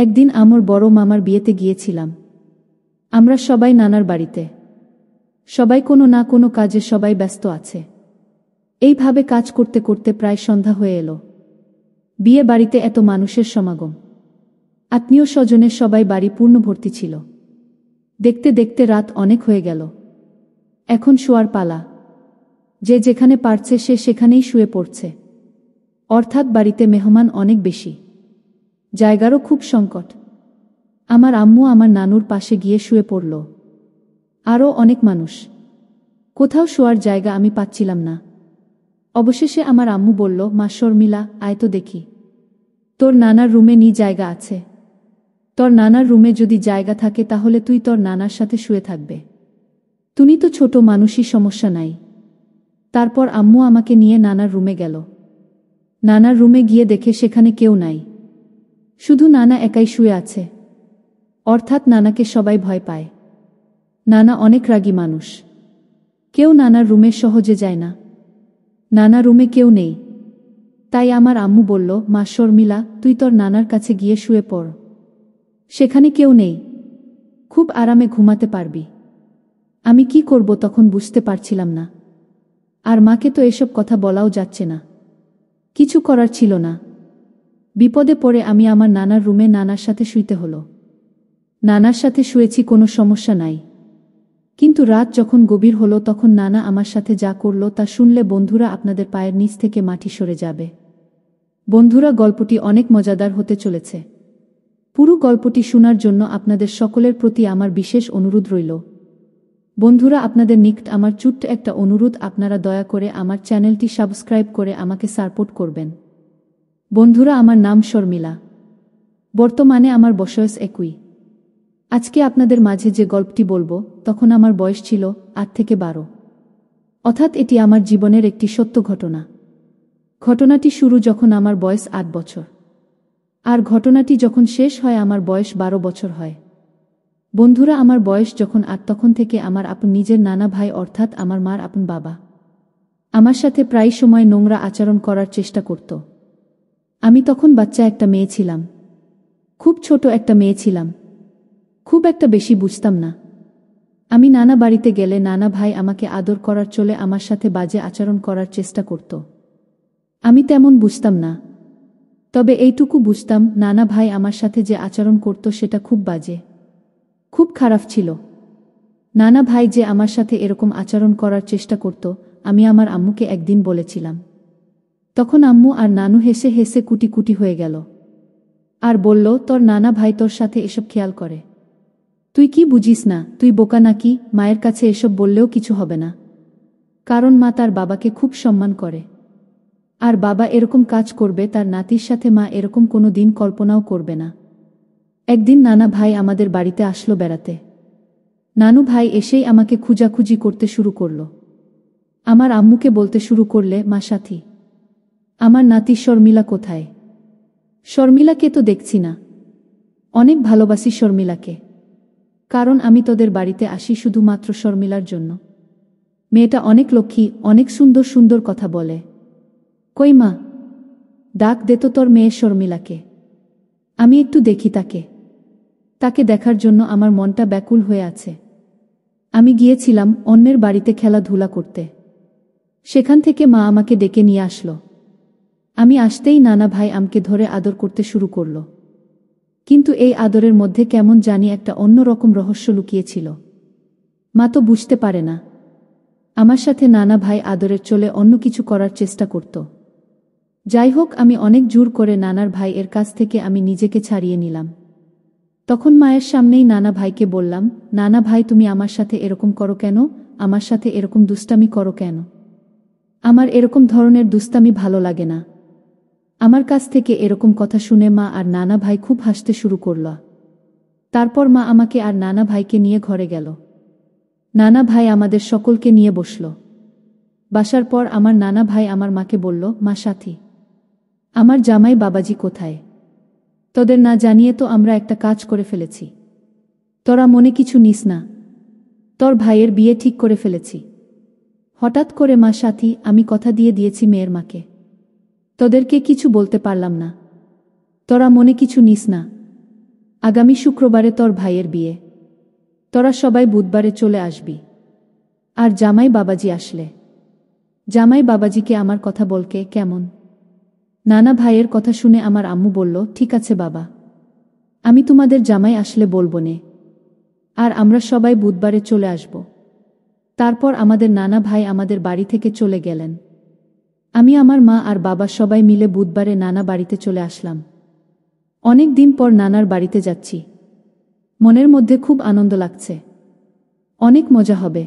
একদিন আমার বড় মামার বিয়েতে গিয়েছিলাম। আমরা সবাই নানার বাড়িতে। সবাই কোনো না কোনো কাজে সবাই ব্যস্ত আছে। এইভাবে কাজ করতে করতে প্রায় সন্ধ্যা হয়ে এলো। বিয়ে বাড়িতে এত মানুষের সমাগম, আত্মীয় স্বজনের সবাই বাড়ি পূর্ণ ভর্তি ছিল। দেখতে দেখতে রাত অনেক হয়ে গেল। এখন শোয়ার পালা। যে যেখানে পারছে সে সেখানেই শুয়ে পড়ছে। অর্থাৎ বাড়িতে মেহমান অনেক বেশি, জায়গারও খুব সংকট। আমার আম্মু আমার নানুর পাশে গিয়ে শুয়ে পড়ল। আরও অনেক মানুষ। কোথাও শোয়ার জায়গা আমি পাচ্ছিলাম না। অবশেষে আমার আম্মু বলল, মা শর্মিলা, আয় তো দেখি, তোর নানার রুমে জায়গা আছে। তোর নানার রুমে যদি জায়গা থাকে তাহলে তুই তোর নানার সাথে শুয়ে থাকবে। তুমি তো ছোট মানুষই, সমস্যা নাই। তারপর আম্মু আমাকে নিয়ে নানার রুমে গেল। নানার রুমে গিয়ে দেখে সেখানে কেউ নাই, শুধু নানা একাই শুয়ে আছে। অর্থাৎ নানাকে সবাই ভয় পায়। নানা অনেক রাগী মানুষ, কেউ নানার রুমে সহজে যায় না। নানা রুমে কেউ নেই। তাই আমার আম্মু বলল, মা শর্মিলা, তুই তোর নানার কাছে গিয়ে শুয়ে পড়, সেখানে কেউ নেই, খুব আরামে ঘুমাতে পারবি। আমি কি করব তখন বুঝতে পারছিলাম না। আর মাকে তো এসব কথা বলাও যাচ্ছে না, কিছু করার ছিল না। বিপদে পড়ে আমি আমার নানার রুমে নানার সাথে শুইতে হলো। নানার সাথে শুয়েছি, কোনো সমস্যা নাই। কিন্তু রাত যখন গভীর হলো তখন নানা আমার সাথে যা করল তা শুনলে বন্ধুরা আপনাদের পায়ের নিচ থেকে মাটি সরে যাবে। বন্ধুরা, গল্পটি অনেক মজাদার হতে চলেছে। পুরো গল্পটি শোনার জন্য আপনাদের সকলের প্রতি আমার বিশেষ অনুরোধ রইল। বন্ধুরা, আপনাদের নিকট আমার ছোট্ট একটা অনুরোধ, আপনারা দয়া করে আমার চ্যানেলটি সাবস্ক্রাইব করে আমাকে সাপোর্ট করবেন। বন্ধুরা, আমার নাম শর্মিলা। বর্তমানে আমার বয়স 21। আজকে আপনাদের মাঝে যে গল্পটি বলবো তখন আমার বয়স ছিল 8 থেকে 12। অর্থাৎ এটি আমার জীবনের একটি সত্য ঘটনা। ঘটনাটি শুরু যখন আমার বয়স 8 বছর, আর ঘটনাটি যখন শেষ হয় আমার বয়স 12 বছর হয়। বন্ধুরা, আমার বয়স যখন 8 তখন থেকে আমার আপন নিজের নানা ভাই অর্থাৎ আমার মার আপন বাবা আমার সাথে প্রায় সময় নোংরা আচরণ করার চেষ্টা করত। আমি তখন বাচ্চা একটা মেয়ে ছিলাম, খুব ছোট একটা মেয়ে ছিলাম, খুব একটা বেশি বুঝতাম না। আমি নানা বাড়িতে গেলে নানা ভাই আমাকে আদর করার চলে আমার সাথে বাজে আচরণ করার চেষ্টা করত। আমি তেমন বুঝতাম না, তবে এইটুকু বুঝতাম নানা ভাই আমার সাথে যে আচরণ করত সেটা খুব বাজে, খুব খারাপ ছিল। নানা ভাই যে আমার সাথে এরকম আচরণ করার চেষ্টা করত আমি আমার আম্মুকে একদিন বলেছিলাম। তখন আম্মু আর নানু হেসে হেসে কুটি কুটি হয়ে গেল আর বলল, তোর নানা ভাই তোর সাথে এসব খেয়াল করে, তুই কি বুঝিস না? তুই বোকা নাকি? মায়ের কাছে এসব বললেও কিছু হবে না, কারণ মা তার বাবাকে খুব সম্মান করে, আর বাবা এরকম কাজ করবে তার নাতির সাথে মা এরকম কোনো দিন কল্পনাও করবে না। একদিন নানা ভাই আমাদের বাড়িতে আসলো বেড়াতে। নানু ভাই এসেই আমাকে খুঁজাখুঁজি করতে শুরু করল। আমার আম্মুকে বলতে শুরু করলে, মা সাথী, আমার নাতি শর্মিলা কোথায়? শর্মিলাকে তো দেখছি না। অনেক ভালোবাসি শর্মিলাকে, কারণ আমি তোদের বাড়িতে আসি শুধুমাত্র শর্মিলার জন্য। মেয়েটা অনেক লক্ষ্মী, অনেক সুন্দর সুন্দর কথা বলে। কই মা, ডাক দে তো তোর মেয়ে শর্মিলাকে, আমি একটু দেখি তাকে। তাকে দেখার জন্য আমার মনটা ব্যাকুল হয়ে আছে। আমি গিয়েছিলাম অন্যের বাড়িতে খেলাধুলা করতে। সেখান থেকে মা আমাকে ডেকে নিয়ে আসলো। আমি আসতেই নানা ভাই আমাকে ধরে আদর করতে শুরু করল। কিন্তু এই আদরের মধ্যে কেমন জানি একটা অন্যরকম রহস্য লুকিয়েছিল। মা তো বুঝতে পারে না। আমার সাথে নানা ভাই আদরের চলে অন্য কিছু করার চেষ্টা করত। যাই হোক, আমি অনেক জোর করে নানার ভাই এর কাছ থেকে আমি নিজেকে ছাড়িয়ে নিলাম। তখন মায়ের সামনেই নানা ভাইকে বললাম, নানা ভাই, তুমি আমার সাথে এরকম করো কেন? আমার সাথে এরকম দুষ্টামি করো কেন? আমার এরকম ধরনের দুষ্টামি ভালো লাগে না। আমার কাছ থেকে এরকম কথা শুনে মা আর নানা ভাই খুব হাসতে শুরু করল। তারপর মা আমাকে আর নানা ভাইকে নিয়ে ঘরে গেল। নানা ভাই আমাদের সকলকে নিয়ে বসল। বাসার পর আমার নানা ভাই আমার মাকে বলল, মা সাথী, আমার জামাই বাবাজি কোথায়? তোদের না জানিয়ে তো আমরা একটা কাজ করে ফেলেছি। তোরা মনে কিছু নিস না, তোর ভাইয়ের বিয়ে ঠিক করে ফেলেছি। হঠাৎ করে মা সাথী, আমি কথা দিয়ে দিয়েছি মেয়ের মাকে, তোদেরকে কিছু বলতে পারলাম না, তোরা মনে কিছু নিস না। আগামী শুক্রবারে তোর ভাইয়ের বিয়ে, তোরা সবাই বুধবারে চলে আসবি। আর জামাই বাবাজি আসলে, জামাই বাবাজিকে আমার কথা বলকে কেমন? নানা ভাইয়ের কথা শুনে আমার আম্মু বলল, ঠিক আছে বাবা, আমি তোমাদের জামাই আসলে বলবো নে। আর আমরা সবাই বুধবারে চলে আসব। তারপর আমাদের নানা ভাই আমাদের বাড়ি থেকে চলে গেলেন। আমি আমার মা আর বাবা সবাই মিলে বুধবারে নানা বাড়িতে চলে আসলাম। অনেক দিন পর নানার বাড়িতে যাচ্ছি। মনের মধ্যে খুব আনন্দ লাগছে, অনেক মজা হবে।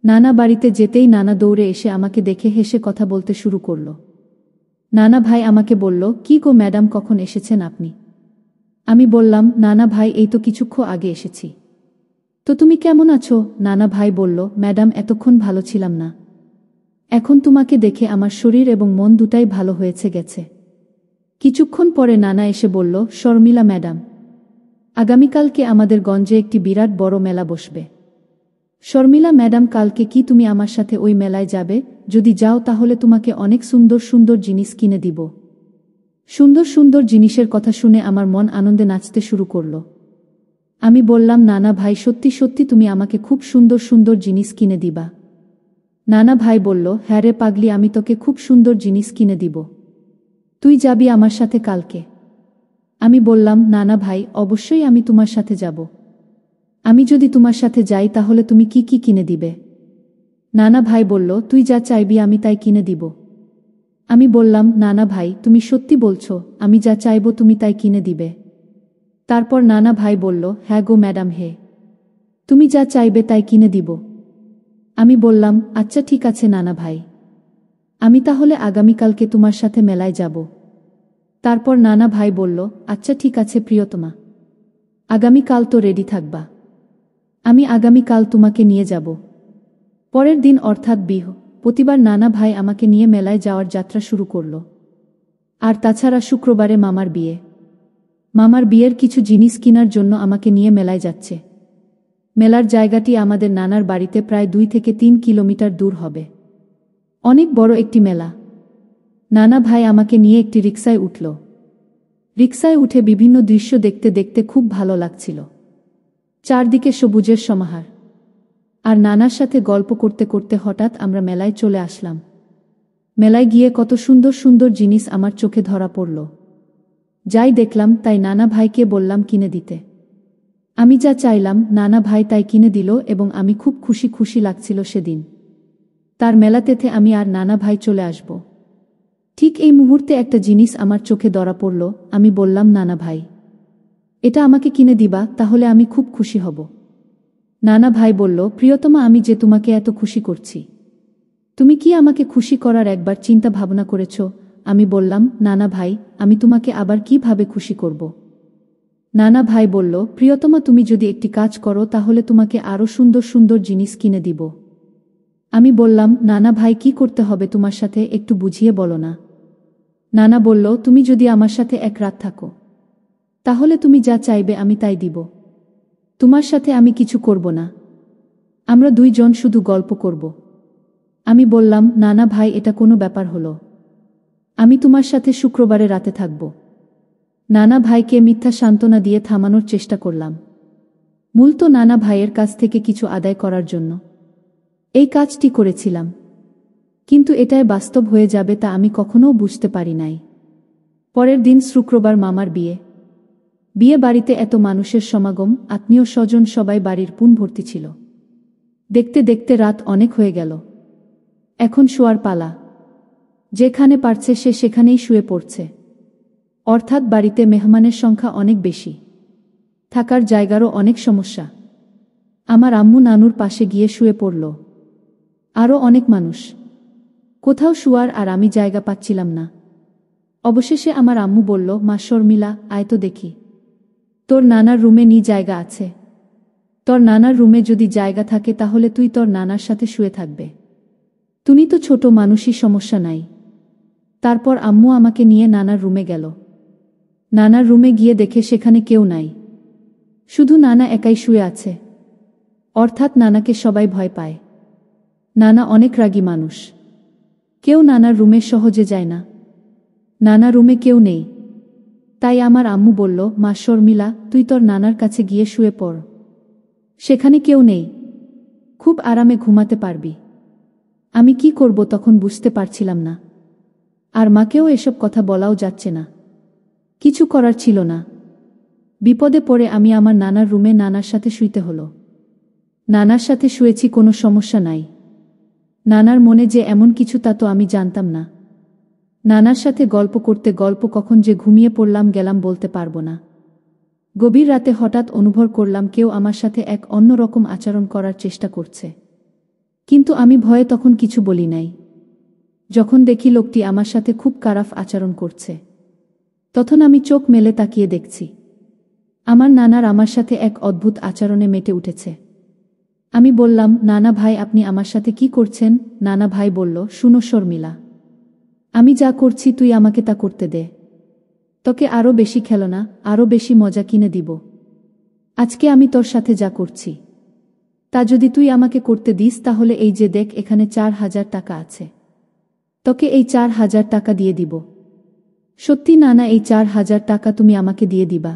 নানা বাড়িতে যেতেই নানা দৌড়ে এসে আমাকে দেখে হেসে কথা বলতে শুরু করল। নানা ভাই আমাকে বলল, কি গো ম্যাডাম, কখন এসেছেন আপনি? আমি বললাম, নানা ভাই এই তো কিছুক্ষণ আগে এসেছি। তো তুমি কেমন আছো? নানা ভাই বলল, ম্যাডাম এতক্ষণ ভালো ছিলাম না, এখন তোমাকে দেখে আমার শরীর এবং মন দুটাই ভালো হয়েছে গেছে। কিছুক্ষণ পরে নানা এসে বলল, শর্মিলা ম্যাডাম, আগামীকালকে আমাদের গঞ্জে একটি বিরাট বড় মেলা বসবে। শর্মিলা ম্যাডাম, কালকে কি তুমি আমার সাথে ওই মেলায় যাবে? যদি যাও তাহলে তোমাকে অনেক সুন্দর সুন্দর জিনিস কিনে দিব। সুন্দর সুন্দর জিনিসের কথা শুনে আমার মন আনন্দে নাচতে শুরু করল। আমি বললাম, নানা ভাই সত্যি সত্যি তুমি আমাকে খুব সুন্দর সুন্দর জিনিস কিনে দিবা? নানা ভাই বলল, হ্যাঁ রে পাগলি, আমি তোকে খুব সুন্দর জিনিস কিনে দিব। তুই যাবি আমার সাথে কালকে? আমি বললাম, নানা ভাই অবশ্যই আমি তোমার সাথে যাব। আমি যদি তোমার সাথে যাই তাহলে তুমি কি কি কিনে দিবে? নানা ভাই বলল, তুই যা চাইবি আমি তাই কিনে দিব। আমি বললাম, নানা ভাই তুমি সত্যি বলছো, আমি যা চাইব তুমি তাই কিনে দিবে? তারপর নানা ভাই বলল, হ্যাঁ গো ম্যাডাম, হে, তুমি যা চাইবে তাই কিনে দিব। আমি বললাম, আচ্ছা ঠিক আছে নানা ভাই, আমি তাহলে আগামীকালকে তোমার সাথে মেলায় যাব। তারপর নানা ভাই বলল, আচ্ছা ঠিক আছে প্রিয়তমা, আগামীকাল তো রেডি থাকবা, আমি আগামীকাল তোমাকে নিয়ে যাব। পরের দিন অর্থাৎ প্রতিবার নানা ভাই আমাকে নিয়ে মেলায় যাওয়ার যাত্রা শুরু করল। আর তাছাড়া শুক্রবারে মামার বিয়ে, মামার বিয়ের কিছু জিনিস কেনার জন্য আমাকে নিয়ে মেলায় যাচ্ছে। মেলার জায়গাটি আমাদের নানার বাড়িতে প্রায় 2 থেকে 3 কিলোমিটার দূর হবে। অনেক বড় একটি মেলা। নানা ভাই আমাকে নিয়ে একটি রিকশায় উঠল। রিকশায় উঠে বিভিন্ন দৃশ্য দেখতে দেখতে খুব ভালো লাগছিল। চারদিকে সবুজের সমাহার। আর নানার সাথে গল্প করতে করতে হঠাৎ আমরা মেলায় চলে আসলাম। মেলায় গিয়ে কত সুন্দর সুন্দর জিনিস আমার চোখে ধরা পড়ল। যাই দেখলাম তাই নানা ভাইকে বললাম কিনে দিতে। আমি যা চাইলাম নানা ভাই তাই কিনে দিল এবং আমি খুব খুশি খুশি লাগছিল সেদিন। তার মেলাতেতে আমি আর নানা ভাই চলে আসব। ঠিক এই মুহূর্তে একটা জিনিস আমার চোখে ধরা পড়ল। আমি বললাম, নানা ভাই, এটা আমাকে কিনে দিবা? তাহলে আমি খুব খুশি হব। নানা ভাই বলল, প্রিয়তমা, আমি যে তোমাকে এত খুশি করছি, তুমি কি আমাকে খুশি করার একবার চিন্তা ভাবনা করেছ? আমি বললাম, নানা ভাই, আমি তোমাকে আবার কিভাবে খুশি করব? নানা ভাই বলল, প্রিয়তমা, তুমি যদি একটি কাজ করো তাহলে তোমাকে আরো সুন্দর সুন্দর জিনিস কিনে দিব। আমি বললাম, নানা ভাই, কি করতে হবে তোমার সাথে একটু বুঝিয়ে বলো না। নানা বলল, তুমি যদি আমার সাথে এক রাত থাকো তাহলে তুমি যা চাইবে আমি তাই দিব। তোমার সাথে আমি কিছু করব না, আমরা 2 জন শুধু গল্প করব। আমি বললাম, নানা ভাই, এটা কোনো ব্যাপার হলো? আমি তোমার সাথে শুক্রবারে রাতে থাকব। নানা ভাইকে মিথ্যা সান্ত্বনা দিয়ে থামানোর চেষ্টা করলাম, মূলত নানা ভাইয়ের কাছ থেকে কিছু আদায় করার জন্য এই কাজটি করেছিলাম। কিন্তু এটাই বাস্তব হয়ে যাবে তা আমি কখনোও বুঝতে পারি নাই। পরের দিন শুক্রবার মামার বিয়ে। বিয়ে বাড়িতে এত মানুষের সমাগম, আত্মীয় স্বজন সবাই বাড়ির পুন ভর্তি ছিল। দেখতে দেখতে রাত অনেক হয়ে গেল। এখন শোয়ার পালা। যেখানে পারছে সে সেখানেই শুয়ে পড়ছে। অর্থাৎ বাড়িতে মেহমানের সংখ্যা অনেক বেশি, থাকার জায়গারও অনেক সমস্যা। আমার আম্মু নানুর পাশে গিয়ে শুয়ে পড়ল। আরও অনেক মানুষ, কোথাও শুয়ার আর আমি জায়গা পাচ্ছিলাম না। অবশেষে আমার আম্মু বলল, মা শর্মিলা, আয় তো দেখি, তোর নানার রুমে জায়গা আছে। তোর নানার রুমে যদি জায়গা থাকে তাহলে তুই তোর নানার সাথে শুয়ে থাকবে। তুমি তো ছোট মানুষই, সমস্যা নাই। তারপর আম্মু আমাকে নিয়ে নানার রুমে গেল। নানার রুমে গিয়ে দেখে সেখানে কেউ নাই, শুধু নানা একাই শুয়ে আছে। অর্থাৎ নানাকে সবাই ভয় পায়। নানা অনেক রাগী মানুষ, কেউ নানার রুমে সহজে যায় না। নানা রুমে কেউ নেই। তাই আমার আম্মু বলল, মা শর্মিলা, তুই তোর নানার কাছে গিয়ে শুয়ে পড়। সেখানে কেউ নেই, খুব আরামে ঘুমাতে পারবি। আমি কি করব তখন বুঝতে পারছিলাম না, আর মাকেও এসব কথা বলাও যাচ্ছে না। কিছু করার ছিল না। বিপদে পড়ে আমি আমার নানার রুমে নানার সাথে শুইতে হলো। নানার সাথে শুয়েছি, কোনো সমস্যা নাই। নানার মনে যে এমন কিছু তা তো আমি জানতাম না। নানার সাথে গল্প করতে গল্প কখন যে ঘুমিয়ে পড়লাম গেলাম বলতে পারবো না। গভীর রাতে হঠাৎ অনুভব করলাম কেউ আমার সাথে এক অন্যরকম আচরণ করার চেষ্টা করছে, কিন্তু আমি ভয়ে তখন কিছু বলি নাই। যখন দেখি লোকটি আমার সাথে খুব খারাপ আচরণ করছে, তখন আমি চোখ মেলে তাকিয়ে দেখছি আমার নানার আমার সাথে এক অদ্ভুত আচরণে মেতে উঠেছে। আমি বললাম, নানা ভাই, আপনি আমার সাথে কি করছেন? নানা ভাই বলল, শুনো শর্মিলা, আমি যা করছি তুই আমাকে তা করতে দে। তোকে আরও বেশি খেলনা, আরও বেশি মজা কিনে দিব। আজকে আমি তোর সাথে যা করছি তা যদি তুই আমাকে করতে দিস, তাহলে এই যে দেখ, এখানে 4,000 টাকা আছে, তোকে এই 4,000 টাকা দিয়ে দিব। সত্যি নানা, এই 4,000 টাকা তুমি আমাকে দিয়ে দিবা?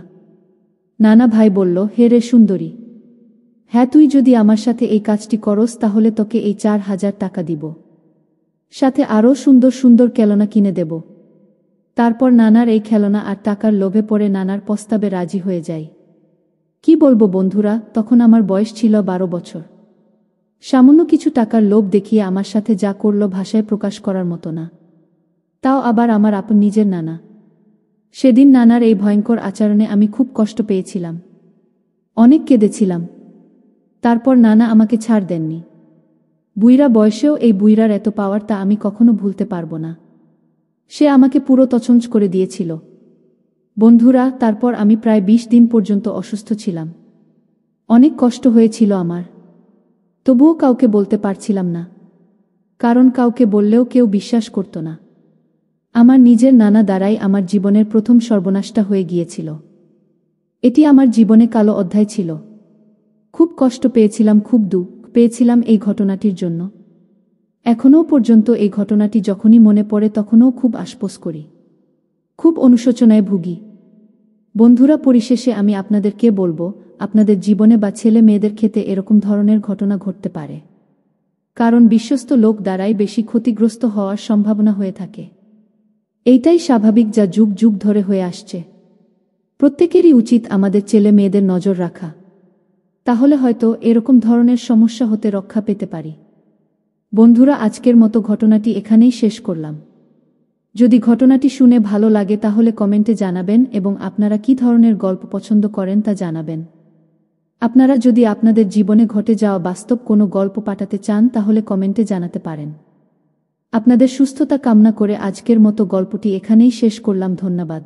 নানা ভাই বলল, হে রে সুন্দরী, হ্যাঁ, তুই যদি আমার সাথে এই কাজটি করস তাহলে তোকে এই 4,000 টাকা দিব, সাথে আরও সুন্দর সুন্দর খেলনা কিনে দেব। তারপর নানার এই খেলনা আর টাকার লোভে পড়ে নানার প্রস্তাবে রাজি হয়ে যাই। কি বলবো বন্ধুরা, তখন আমার বয়স ছিল 12 বছর। সামান্য কিছু টাকার লোভ দেখিয়ে আমার সাথে যা করল ভাষায় প্রকাশ করার মতো না। তাও আবার আমার আপন নিজের নানা। সেদিন নানার এই ভয়ঙ্কর আচরণে আমি খুব কষ্ট পেয়েছিলাম, অনেক কেঁদেছিলাম। তারপর নানা আমাকে ছাড় দেননি। বুইড়া বয়সেও এই বুইড়ার এত পাওয়ার, তা আমি কখনো ভুলতে পারবো না। সে আমাকে পুরো তছনছ করে দিয়েছিল। বন্ধুরা, তারপর আমি প্রায় 20 দিন পর্যন্ত অসুস্থ ছিলাম। অনেক কষ্ট হয়েছিল আমার, তবুও কাউকে বলতে পারছিলাম না, কারণ কাউকে বললেও কেউ বিশ্বাস করত না। আমার নিজের নানা দ্বারাই আমার জীবনের প্রথম সর্বনাশটা হয়ে গিয়েছিল। এটি আমার জীবনে কালো অধ্যায় ছিল। খুব কষ্ট পেয়েছিলাম, খুব দুঃখ পেয়েছিলাম এই ঘটনাটির জন্য। এখনও পর্যন্ত এই ঘটনাটি যখনই মনে পড়ে তখনও খুব আফসোস করি, খুব অনুশোচনায় ভুগি। বন্ধুরা, পরিশেষে আমি আপনাদেরকে বলবো, আপনাদের জীবনে বা ছেলে মেয়েদের ক্ষেত্রে এরকম ধরনের ঘটনা ঘটতে পারে, কারণ বিশ্বস্ত লোক দ্বারাই বেশি ক্ষতিগ্রস্ত হওয়ার সম্ভাবনা হয়ে থাকে। এইটাই স্বাভাবিক, যা যুগ যুগ ধরে হয়ে আসছে। প্রত্যেকেরই উচিত আমাদের ছেলে মেয়েদের নজর রাখা, তাহলে হয়তো এরকম ধরনের সমস্যা হতে রক্ষা পেতে পারি। বন্ধুরা, আজকের মতো ঘটনাটি এখানেই শেষ করলাম। যদি ঘটনাটি শুনে ভালো লাগে তাহলে কমেন্টে জানাবেন, এবং আপনারা কি ধরনের গল্প পছন্দ করেন তা জানাবেন। আপনারা যদি আপনাদের জীবনে ঘটে যাওয়া বাস্তব কোনো গল্প পাঠাতে চান তাহলে কমেন্টে জানাতে পারেন। আপনাদের সুস্থতা কামনা করে আজকের মতো গল্পটি এখানেই শেষ করলাম। ধন্যবাদ।